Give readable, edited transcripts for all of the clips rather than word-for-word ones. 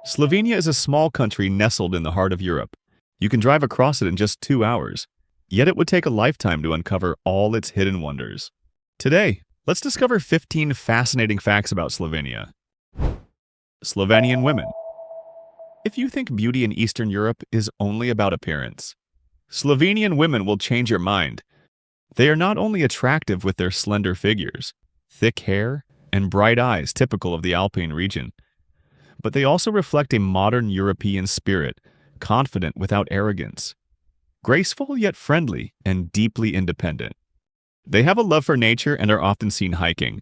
Slovenia is a small country nestled in the heart of Europe. You can drive across it in just 2 hours, yet it would take a lifetime to uncover all its hidden wonders. Today, let's discover 15 fascinating facts about Slovenia. Slovenian women. If you think beauty in Eastern Europe is only about appearance, Slovenian women will change your mind. They are not only attractive with their slender figures, thick hair, and bright eyes typical of the Alpine region, but they also reflect a modern European spirit, confident without arrogance, graceful yet friendly, and deeply independent. They have a love for nature and are often seen hiking,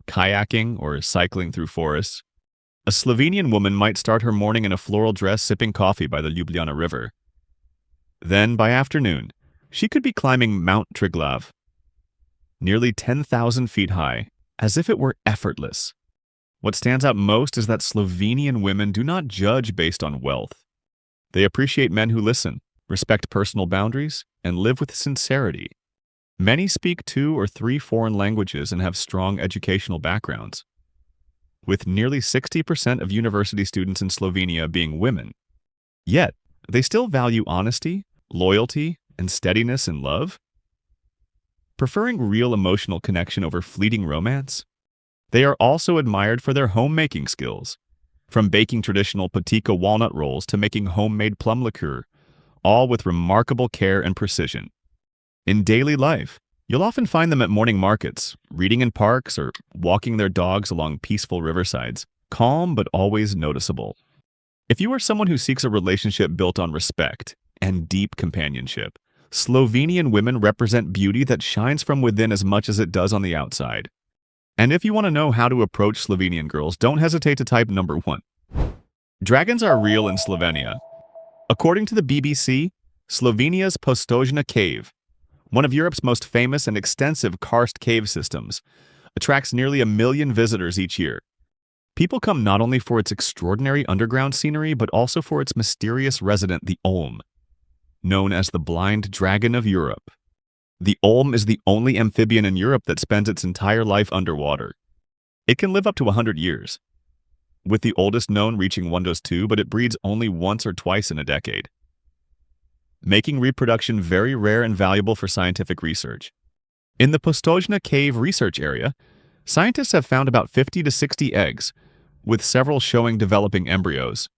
kayaking, or cycling through forests. A Slovenian woman might start her morning in a floral dress sipping coffee by the Ljubljana River. Then, by afternoon, she could be climbing Mount Triglav, nearly 10,000 feet high, as if it were effortless. What stands out most is that Slovenian women do not judge based on wealth. They appreciate men who listen, respect personal boundaries, and live with sincerity. Many speak 2 or 3 foreign languages and have strong educational backgrounds, with nearly 60% of university students in Slovenia being women. Yet, they still value honesty, loyalty, and steadiness in love, preferring real emotional connection over fleeting romance. They are also admired for their homemaking skills, from baking traditional patika walnut rolls to making homemade plum liqueur, all with remarkable care and precision. In daily life, you'll often find them at morning markets, reading in parks, or walking their dogs along peaceful riversides, calm but always noticeable. If you are someone who seeks a relationship built on respect and deep companionship, Slovenian women represent beauty that shines from within as much as it does on the outside. And if you want to know how to approach Slovenian girls, don't hesitate to type number 1. Dragons are real in Slovenia. According to the BBC, Slovenia's Postojna Cave, one of Europe's most famous and extensive karst cave systems, attracts nearly 1 million visitors each year. People come not only for its extraordinary underground scenery, but also for its mysterious resident, the Olm, known as the blind dragon of Europe. The Olm is the only amphibian in Europe that spends its entire life underwater. It can live up to 100 years, with the oldest known reaching 102, but it breeds only once or twice in a decade, making reproduction very rare and valuable for scientific research. In the Postojna Cave research area, scientists have found about 50 to 60 eggs, with several showing developing embryos.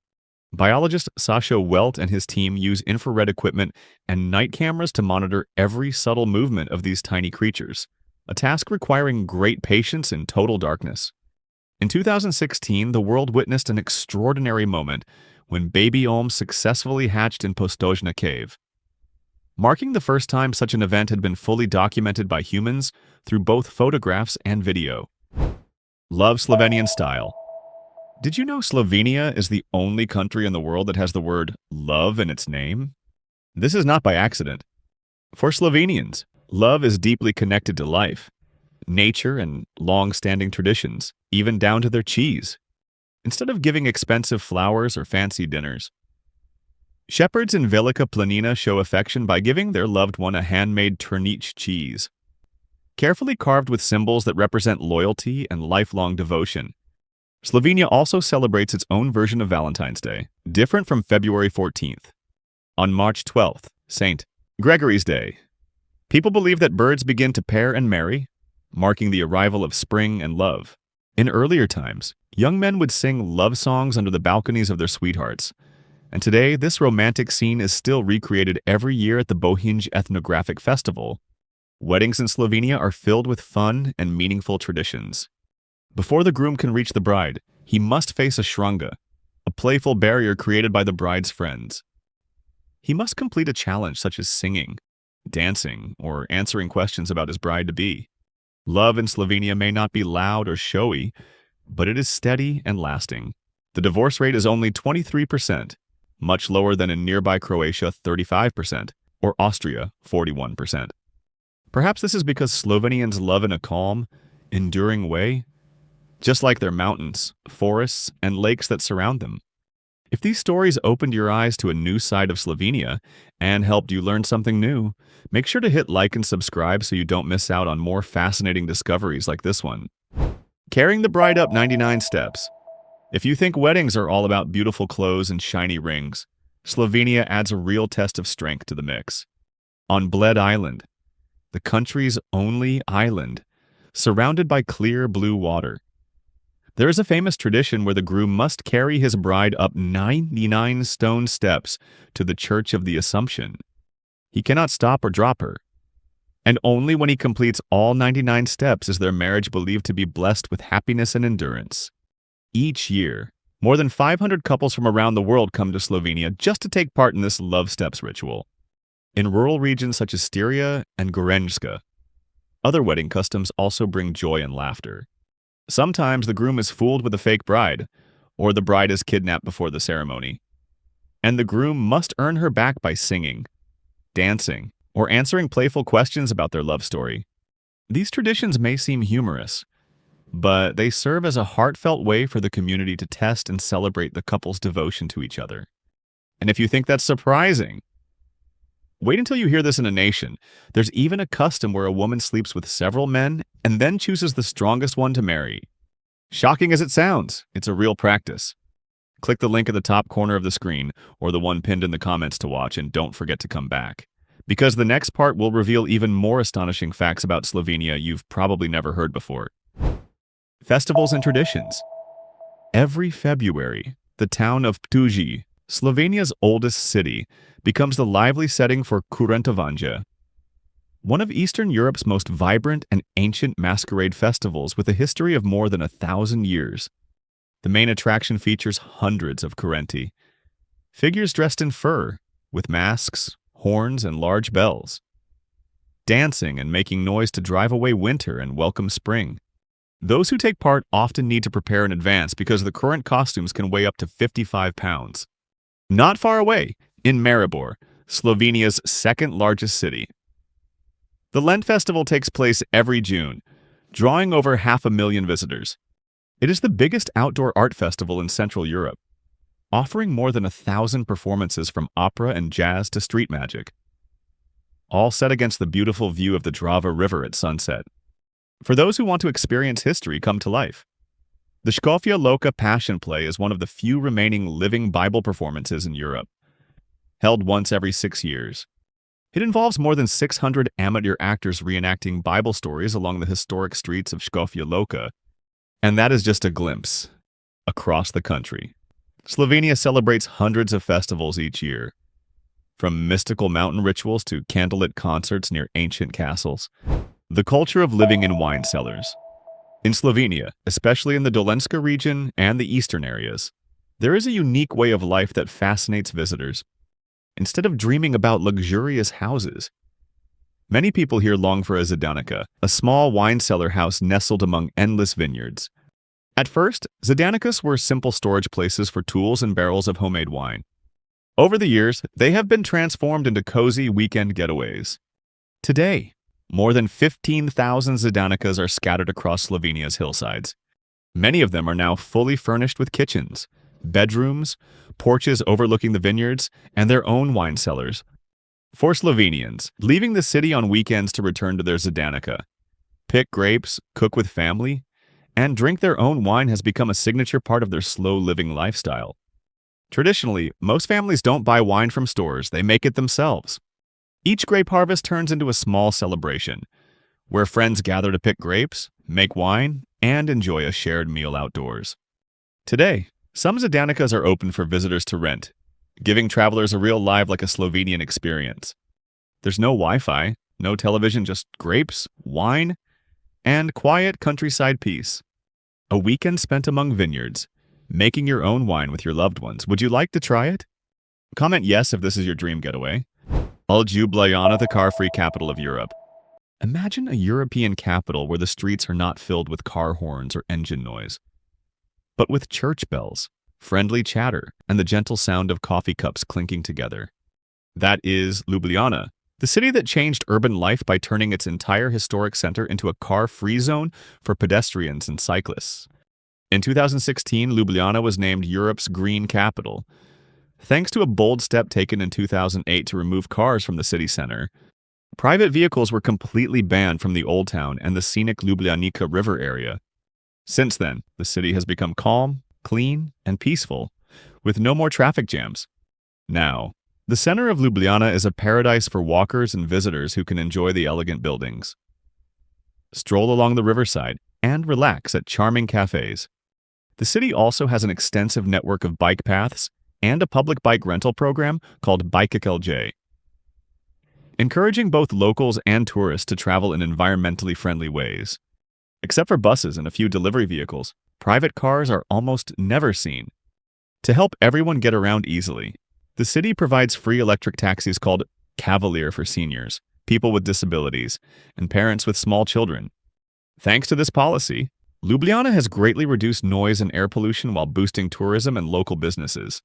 Biologist Sasho Welt and his team use infrared equipment and night cameras to monitor every subtle movement of these tiny creatures, a task requiring great patience in total darkness. In 2016, the world witnessed an extraordinary moment when baby Olms successfully hatched in Postojna Cave, marking the first time such an event had been fully documented by humans through both photographs and video. Love Slovenian Style. Did you know Slovenia is the only country in the world that has the word love in its name? This is not by accident. For Slovenians, love is deeply connected to life, nature, and long-standing traditions, even down to their cheese. Instead of giving expensive flowers or fancy dinners, shepherds in Velika Planina show affection by giving their loved one a handmade turnich cheese, carefully carved with symbols that represent loyalty and lifelong devotion. Slovenia also celebrates its own version of Valentine's Day, different from February 14th. On March 12th, St. Gregory's Day, people believe that birds begin to pair and marry, marking the arrival of spring and love. In earlier times, young men would sing love songs under the balconies of their sweethearts, and today this romantic scene is still recreated every year at the Bohinj Ethnographic Festival. Weddings in Slovenia are filled with fun and meaningful traditions. Before the groom can reach the bride, he must face a shranga, a playful barrier created by the bride's friends. He must complete a challenge such as singing, dancing, or answering questions about his bride-to-be. Love in Slovenia may not be loud or showy, but it is steady and lasting. The divorce rate is only 23%, much lower than in nearby Croatia 35%, or Austria 41%. Perhaps this is because Slovenians love in a calm, enduring way, just like their mountains, forests, and lakes that surround them. If these stories opened your eyes to a new side of Slovenia and helped you learn something new, make sure to hit like and subscribe so you don't miss out on more fascinating discoveries like this one. Carrying the bride up 99 steps. If you think weddings are all about beautiful clothes and shiny rings, Slovenia adds a real test of strength to the mix. On Bled Island, the country's only island, surrounded by clear blue water, there is a famous tradition where the groom must carry his bride up 99 stone steps to the Church of the Assumption. He cannot stop or drop her. And only when he completes all 99 steps is their marriage believed to be blessed with happiness and endurance. Each year, more than 500 couples from around the world come to Slovenia just to take part in this love steps ritual. In rural regions such as Styria and Gorenjska, other wedding customs also bring joy and laughter. Sometimes the groom is fooled with a fake bride, or the bride is kidnapped before the ceremony. And the groom must earn her back by singing, dancing, or answering playful questions about their love story. These traditions may seem humorous, but they serve as a heartfelt way for the community to test and celebrate the couple's devotion to each other. And if you think that's surprising, wait until you hear this in a nation. There's even a custom where a woman sleeps with several men and then chooses the strongest one to marry. Shocking as it sounds, it's a real practice. Click the link at the top corner of the screen or the one pinned in the comments to watch, and don't forget to come back, because the next part will reveal even more astonishing facts about Slovenia you've probably never heard before. Festivals and traditions. Every February, the town of Ptuj, Slovenia's oldest city, becomes the lively setting for Kurentovanje, one of Eastern Europe's most vibrant and ancient masquerade festivals with a history of more than 1,000 years. The main attraction features hundreds of kurenti, figures dressed in fur, with masks, horns, and large bells, dancing and making noise to drive away winter and welcome spring. Those who take part often need to prepare in advance because the current costumes can weigh up to 55 pounds. Not far away, in Maribor, Slovenia's second-largest city, the Lent Festival takes place every June, drawing over 500,000 visitors. It is the biggest outdoor art festival in Central Europe, offering more than 1,000 performances from opera and jazz to street magic, all set against the beautiful view of the Drava River at sunset. For those who want to experience history come to life, the Škofja Loka Passion Play is one of the few remaining living Bible performances in Europe, held once every 6 years. It involves more than 600 amateur actors reenacting Bible stories along the historic streets of Škofja Loka, and that is just a glimpse across the country. Slovenia celebrates hundreds of festivals each year, from mystical mountain rituals to candlelit concerts near ancient castles. The culture of living in wine cellars. In Slovenia, especially in the Dolenjska region and the eastern areas, there is a unique way of life that fascinates visitors. Instead of dreaming about luxurious houses, many people here long for a zidanica, a small wine cellar house nestled among endless vineyards. At first, zidanikas were simple storage places for tools and barrels of homemade wine. Over the years, they have been transformed into cozy weekend getaways. Today, more than 15,000 zidanikas are scattered across Slovenia's hillsides. Many of them are now fully furnished with kitchens, bedrooms, porches overlooking the vineyards, and their own wine cellars. For Slovenians, leaving the city on weekends to return to their zidanika, pick grapes, cook with family, and drink their own wine has become a signature part of their slow-living lifestyle. Traditionally, most families don't buy wine from stores, they make it themselves. Each grape harvest turns into a small celebration, where friends gather to pick grapes, make wine, and enjoy a shared meal outdoors. Today, some zidanikas are open for visitors to rent, giving travelers a real live like a Slovenian experience. There's no Wi-Fi, no television, just grapes, wine, and quiet countryside peace. A weekend spent among vineyards, making your own wine with your loved ones. Would you like to try it? Comment yes if this is your dream getaway. Ljubljana, the car-free capital of Europe. Imagine a European capital where the streets are not filled with car horns or engine noise, but with church bells, friendly chatter, and the gentle sound of coffee cups clinking together. That is Ljubljana, the city that changed urban life by turning its entire historic center into a car-free zone for pedestrians and cyclists. In 2016, Ljubljana was named Europe's Green Capital, thanks to a bold step taken in 2008 to remove cars from the city center. Private vehicles were completely banned from the Old Town and the scenic Ljubljanica River area. Since then, the city has become calm, clean, and peaceful, with no more traffic jams. Now, the center of Ljubljana is a paradise for walkers and visitors who can enjoy the elegant buildings, stroll along the riverside, and relax at charming cafes. The city also has an extensive network of bike paths and a public bike rental program called Bike-LJ, encouraging both locals and tourists to travel in environmentally friendly ways. Except for buses and a few delivery vehicles, private cars are almost never seen. To help everyone get around easily, the city provides free electric taxis called Cavalier for seniors, people with disabilities, and parents with small children. Thanks to this policy, Ljubljana has greatly reduced noise and air pollution while boosting tourism and local businesses.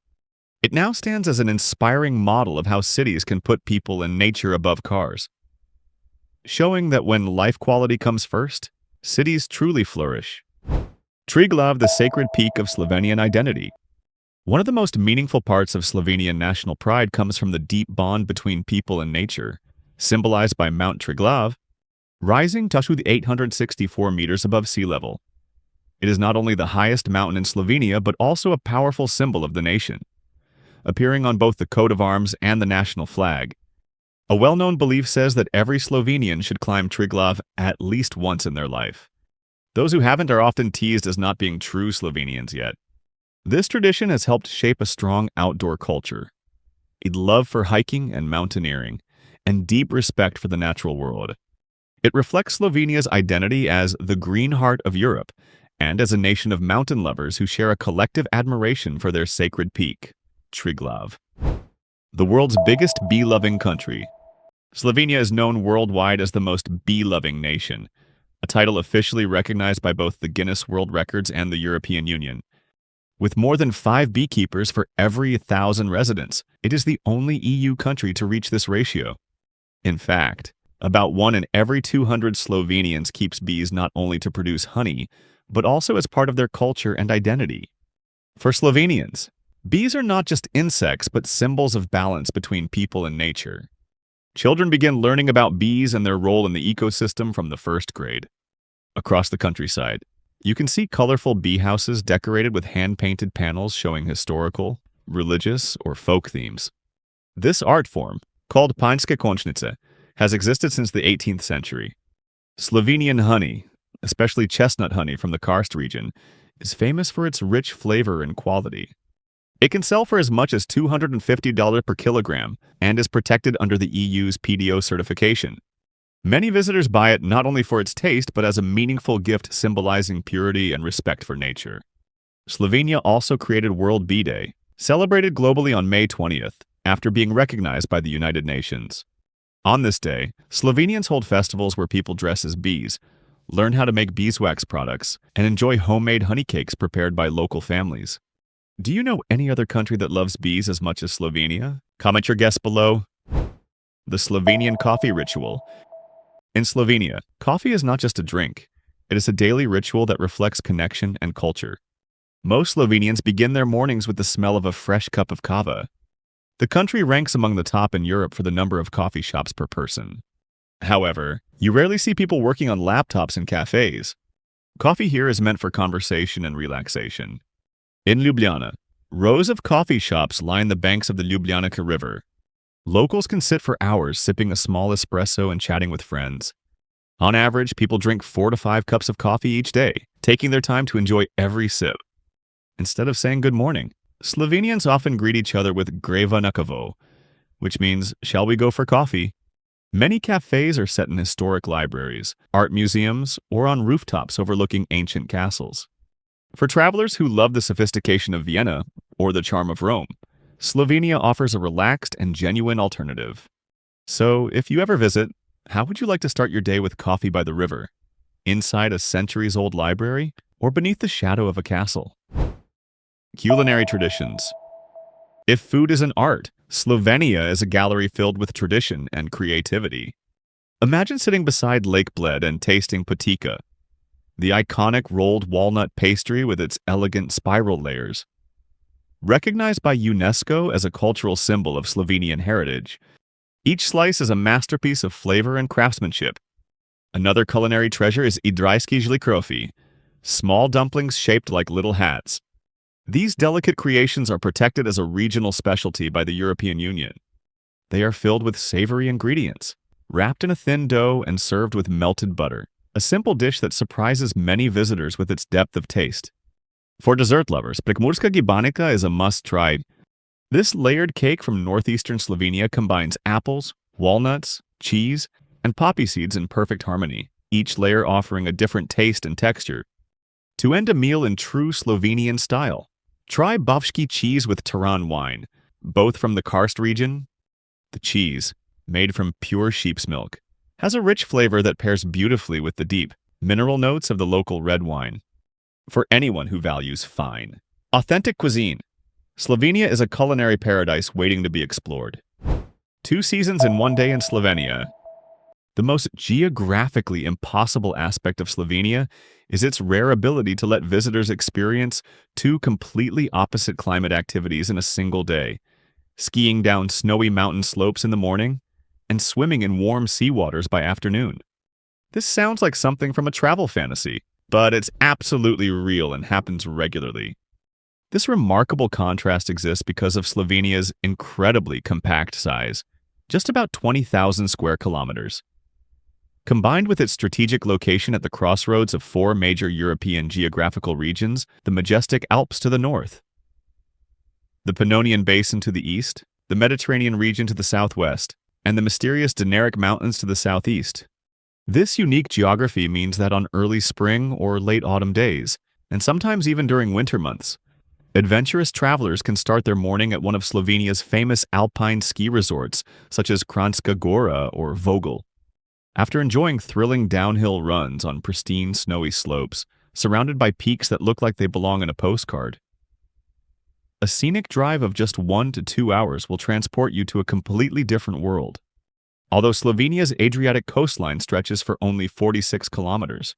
It now stands as an inspiring model of how cities can put people and nature above cars, showing that when life quality comes first, cities truly flourish. Triglav, the sacred peak of Slovenian identity. One of the most meaningful parts of Slovenian national pride comes from the deep bond between people and nature, symbolized by Mount Triglav, rising to 864 meters above sea level. It is not only the highest mountain in Slovenia, but also a powerful symbol of the nation, appearing on both the coat of arms and the national flag. A well-known belief says that every Slovenian should climb Triglav at least once in their life. Those who haven't are often teased as not being true Slovenians yet. This tradition has helped shape a strong outdoor culture, a love for hiking and mountaineering, and deep respect for the natural world. It reflects Slovenia's identity as the green heart of Europe and as a nation of mountain lovers who share a collective admiration for their sacred peak, Triglav. The world's biggest bee-loving country. Slovenia is known worldwide as the most bee-loving nation, a title officially recognized by both the Guinness World Records and the European Union. With more than 5 beekeepers for every 1,000 residents, it is the only EU country to reach this ratio. In fact, about 1 in every 200 Slovenians keeps bees not only to produce honey, but also as part of their culture and identity. For Slovenians, bees are not just insects, but symbols of balance between people and nature. Children begin learning about bees and their role in the ecosystem from the first grade. Across the countryside, you can see colorful bee houses decorated with hand-painted panels showing historical, religious, or folk themes. This art form, called Panjske končnice, has existed since the 18th century. Slovenian honey, especially chestnut honey from the karst region, is famous for its rich flavor and quality. It can sell for as much as $250 per kilogram and is protected under the EU's PDO certification. Many visitors buy it not only for its taste, but as a meaningful gift symbolizing purity and respect for nature. Slovenia also created World Bee Day, celebrated globally on May 20th, after being recognized by the United Nations. On this day, Slovenians hold festivals where people dress as bees, learn how to make beeswax products, and enjoy homemade honey cakes prepared by local families. Do you know any other country that loves bees as much as Slovenia? Comment your guess below. The Slovenian coffee ritual. In Slovenia, coffee is not just a drink. It is a daily ritual that reflects connection and culture. Most Slovenians begin their mornings with the smell of a fresh cup of kava. The country ranks among the top in Europe for the number of coffee shops per person. However, you rarely see people working on laptops in cafes. Coffee here is meant for conversation and relaxation. In Ljubljana, rows of coffee shops line the banks of the Ljubljana River. Locals can sit for hours sipping a small espresso and chatting with friends. On average, people drink 4 to 5 cups of coffee each day, taking their time to enjoy every sip. Instead of saying good morning, Slovenians often greet each other with greva na kavo, which means, shall we go for coffee? Many cafes are set in historic libraries, art museums, or on rooftops overlooking ancient castles. For travelers who love the sophistication of Vienna or the charm of Rome, Slovenia offers a relaxed and genuine alternative. So, if you ever visit, how would you like to start your day with coffee by the river, inside a centuries-old library, or beneath the shadow of a castle? Culinary Traditions. If food is an art, Slovenia is a gallery filled with tradition and creativity. Imagine sitting beside Lake Bled and tasting patika, the iconic rolled walnut pastry with its elegant spiral layers. Recognized by UNESCO as a cultural symbol of Slovenian heritage, each slice is a masterpiece of flavor and craftsmanship. Another culinary treasure is Idrijski žlikrofi, small dumplings shaped like little hats. These delicate creations are protected as a regional specialty by the European Union. They are filled with savory ingredients, wrapped in a thin dough and served with melted butter, a simple dish that surprises many visitors with its depth of taste. For dessert lovers, prekmurska gibanica is a must-try. This layered cake from northeastern Slovenia combines apples, walnuts, cheese, and poppy seeds in perfect harmony, each layer offering a different taste and texture. To end a meal in true Slovenian style, try bavški cheese with Tiran wine, both from the karst region. The cheese, made from pure sheep's milk, has a rich flavor that pairs beautifully with the deep, mineral notes of the local red wine. For anyone who values fine, authentic cuisine, Slovenia is a culinary paradise waiting to be explored. 2 seasons in 1 day in Slovenia. The most geographically impossible aspect of Slovenia is its rare ability to let visitors experience 2 completely opposite climate activities in a single day: skiing down snowy mountain slopes in the morning and swimming in warm seawaters by afternoon. This sounds like something from a travel fantasy, but it's absolutely real and happens regularly. This remarkable contrast exists because of Slovenia's incredibly compact size, just about 20,000 square kilometers. Combined with its strategic location at the crossroads of 4 major European geographical regions, the majestic Alps to the north, the Pannonian Basin to the east, the Mediterranean region to the southwest, and the mysterious Dinaric Mountains to the southeast. This unique geography means that on early spring or late autumn days, and sometimes even during winter months, adventurous travelers can start their morning at one of Slovenia's famous alpine ski resorts, such as Kranjska Gora or Vogel. After enjoying thrilling downhill runs on pristine snowy slopes, surrounded by peaks that look like they belong in a postcard, a scenic drive of just 1 to 2 hours will transport you to a completely different world. Although Slovenia's Adriatic coastline stretches for only 46 kilometers,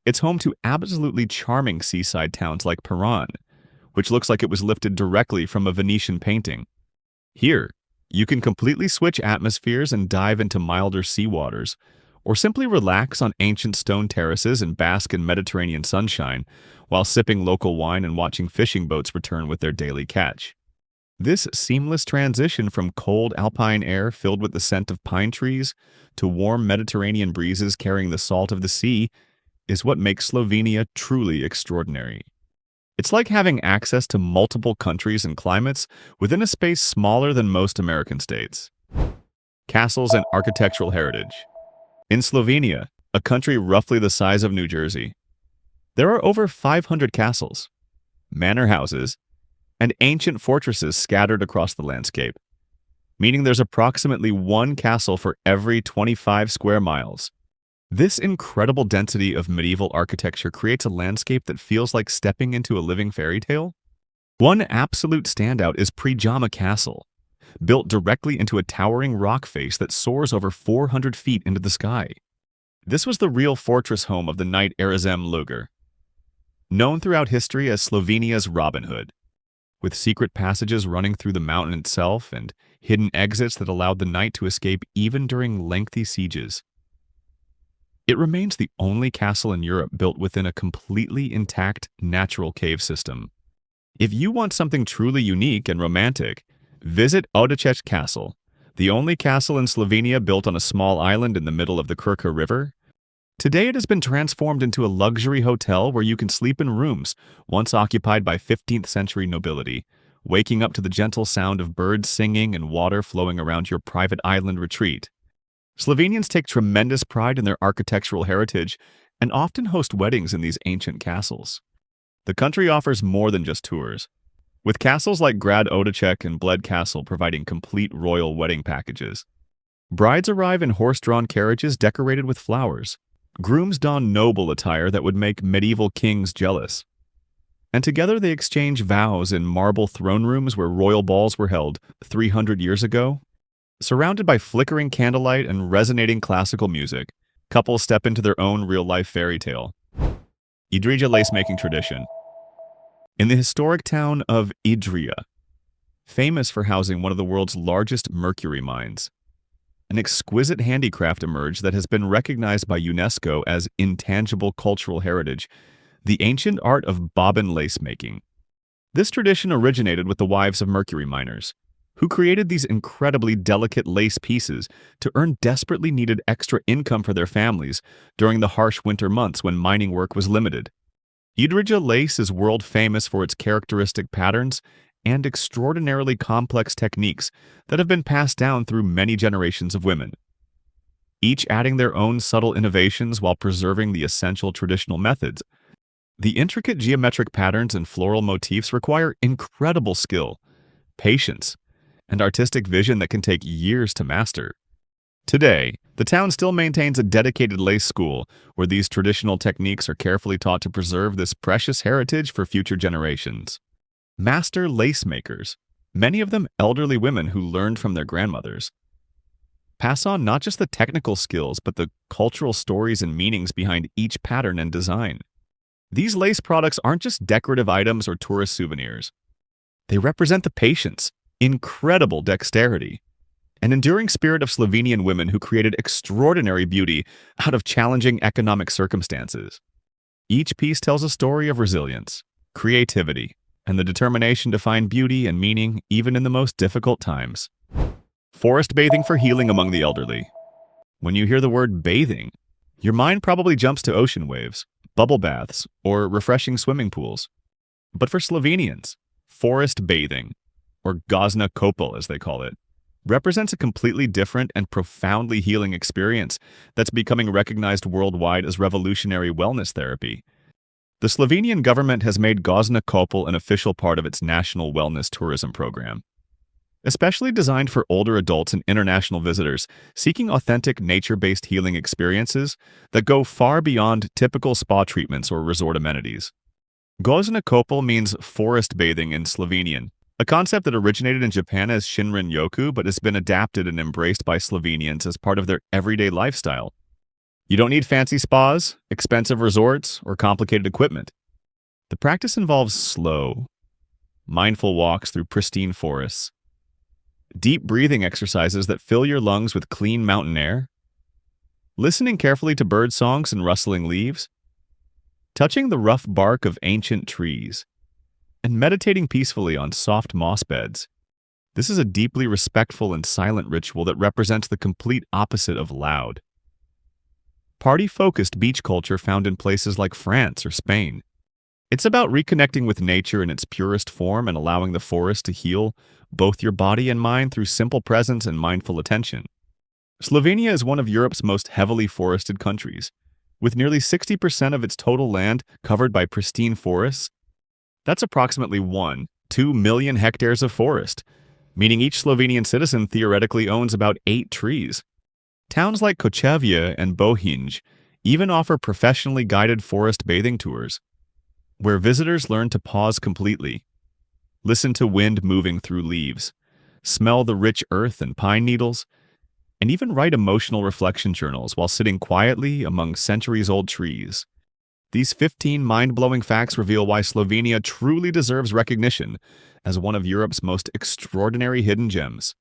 it's home to absolutely charming seaside towns like Piran, which looks like it was lifted directly from a Venetian painting. Here, you can completely switch atmospheres and dive into milder seawaters, or simply relax on ancient stone terraces and bask in Mediterranean sunshine while sipping local wine and watching fishing boats return with their daily catch. This seamless transition from cold alpine air filled with the scent of pine trees to warm Mediterranean breezes carrying the salt of the sea is what makes Slovenia truly extraordinary. It's like having access to multiple countries and climates within a space smaller than most American states. Castles and architectural heritage. In Slovenia, a country roughly the size of New Jersey, there are over 500 castles, manor houses, and ancient fortresses scattered across the landscape, meaning there's approximately 1 castle for every 25 square miles. This incredible density of medieval architecture creates a landscape that feels like stepping into a living fairy tale. One absolute standout is Ljubljana Castle, built directly into a towering rock face that soars over 400 feet into the sky. This was the real fortress home of the knight Erzem Luger, known throughout history as Slovenia's Robin Hood, with secret passages running through the mountain itself and hidden exits that allowed the knight to escape even during lengthy sieges. It remains the only castle in Europe built within a completely intact natural cave system. If you want something truly unique and romantic, visit Idrija Castle, the only castle in Slovenia built on a small island in the middle of the Krka River. Today it has been transformed into a luxury hotel where you can sleep in rooms once occupied by 15th century nobility, waking up to the gentle sound of birds singing and water flowing around your private island retreat. Slovenians take tremendous pride in their architectural heritage and often host weddings in these ancient castles. The country offers more than just tours, with castles like Grad Odeček and Bled Castle providing complete royal wedding packages. Brides arrive in horse-drawn carriages decorated with flowers. Grooms don noble attire that would make medieval kings jealous. And together they exchange vows in marble throne rooms where royal balls were held 300 years ago. Surrounded by flickering candlelight and resonating classical music, couples step into their own real-life fairy tale. Idrija lace-making tradition. In the historic town of Idrija, famous for housing one of the world's largest mercury mines, an exquisite handicraft emerged that has been recognized by UNESCO as intangible cultural heritage, the ancient art of bobbin lace-making. This tradition originated with the wives of mercury miners, who created these incredibly delicate lace pieces to earn desperately needed extra income for their families during the harsh winter months when mining work was limited. Idrija lace is world famous for its characteristic patterns and extraordinarily complex techniques that have been passed down through many generations of women, each adding their own subtle innovations while preserving the essential traditional methods. The intricate geometric patterns and floral motifs require incredible skill, patience, and artistic vision that can take years to master. Today, the town still maintains a dedicated lace school where these traditional techniques are carefully taught to preserve this precious heritage for future generations. Master lace makers, many of them elderly women who learned from their grandmothers, pass on not just the technical skills but the cultural stories and meanings behind each pattern and design. These lace products aren't just decorative items or tourist souvenirs. They represent the patience, incredible dexterity, and enduring spirit of Slovenian women who created extraordinary beauty out of challenging economic circumstances. Each piece tells a story of resilience, creativity, and the determination to find beauty and meaning even in the most difficult times. Forest bathing for healing among the elderly. When you hear the word bathing, your mind probably jumps to ocean waves, bubble baths, or refreshing swimming pools. But for Slovenians, forest bathing, or gozna kopel as they call it, represents a completely different and profoundly healing experience that's becoming recognized worldwide as revolutionary wellness therapy. The Slovenian government has made gozna kopel an official part of its national wellness tourism program. Especially designed for older adults and international visitors seeking authentic nature-based healing experiences that go far beyond typical spa treatments or resort amenities. Gozna kopel means forest bathing in Slovenian, a concept that originated in Japan as Shinrin Yoku but has been adapted and embraced by Slovenians as part of their everyday lifestyle. You don't need fancy spas, expensive resorts, or complicated equipment. The practice involves slow, mindful walks through pristine forests, deep breathing exercises that fill your lungs with clean mountain air, listening carefully to bird songs and rustling leaves, touching the rough bark of ancient trees, and meditating peacefully on soft moss beds. This is a deeply respectful and silent ritual that represents the complete opposite of loud, party-focused beach culture found in places like France or Spain. It's about reconnecting with nature in its purest form and allowing the forest to heal both your body and mind through simple presence and mindful attention. Slovenia is one of Europe's most heavily forested countries, with nearly 60% of its total land covered by pristine forests. That's approximately 1.2 million hectares of forest, meaning each Slovenian citizen theoretically owns about 8 trees. Towns like Kočevje and Bohinj even offer professionally guided forest bathing tours, where visitors learn to pause completely, listen to wind moving through leaves, smell the rich earth and pine needles, and even write emotional reflection journals while sitting quietly among centuries-old trees. These 15 mind-blowing facts reveal why Slovenia truly deserves recognition as one of Europe's most extraordinary hidden gems.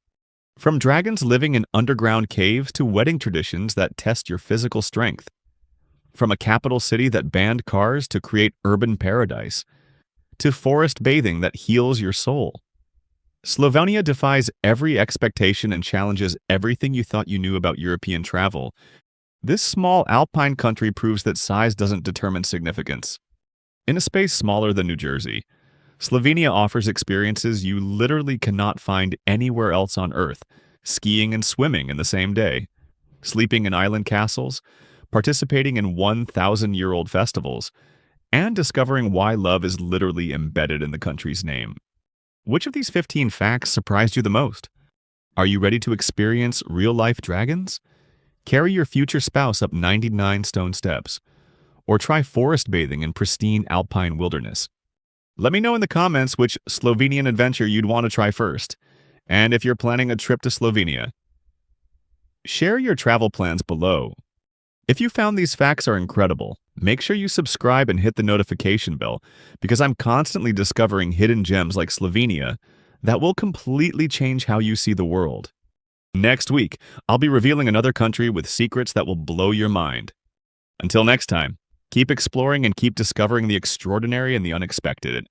From dragons living in underground caves to wedding traditions that test your physical strength. From a capital city that banned cars to create urban paradise, to forest bathing that heals your soul. Slovenia defies every expectation and challenges everything you thought you knew about European travel. This small alpine country proves that size doesn't determine significance. In a space smaller than New Jersey, Slovenia offers experiences you literally cannot find anywhere else on Earth, skiing and swimming in the same day, sleeping in island castles, participating in 1,000-year-old festivals, and discovering why love is literally embedded in the country's name. Which of these 15 facts surprised you the most? Are you ready to experience real-life dragons? Carry your future spouse up 99 stone steps, or try forest bathing in pristine alpine wilderness. Let me know in the comments which Slovenian adventure you'd want to try first, and if you're planning a trip to Slovenia. Share your travel plans below. If you found these facts are incredible, make sure you subscribe and hit the notification bell, because I'm constantly discovering hidden gems like Slovenia that will completely change how you see the world. Next week, I'll be revealing another country with secrets that will blow your mind. Until next time, keep exploring and keep discovering the extraordinary and the unexpected.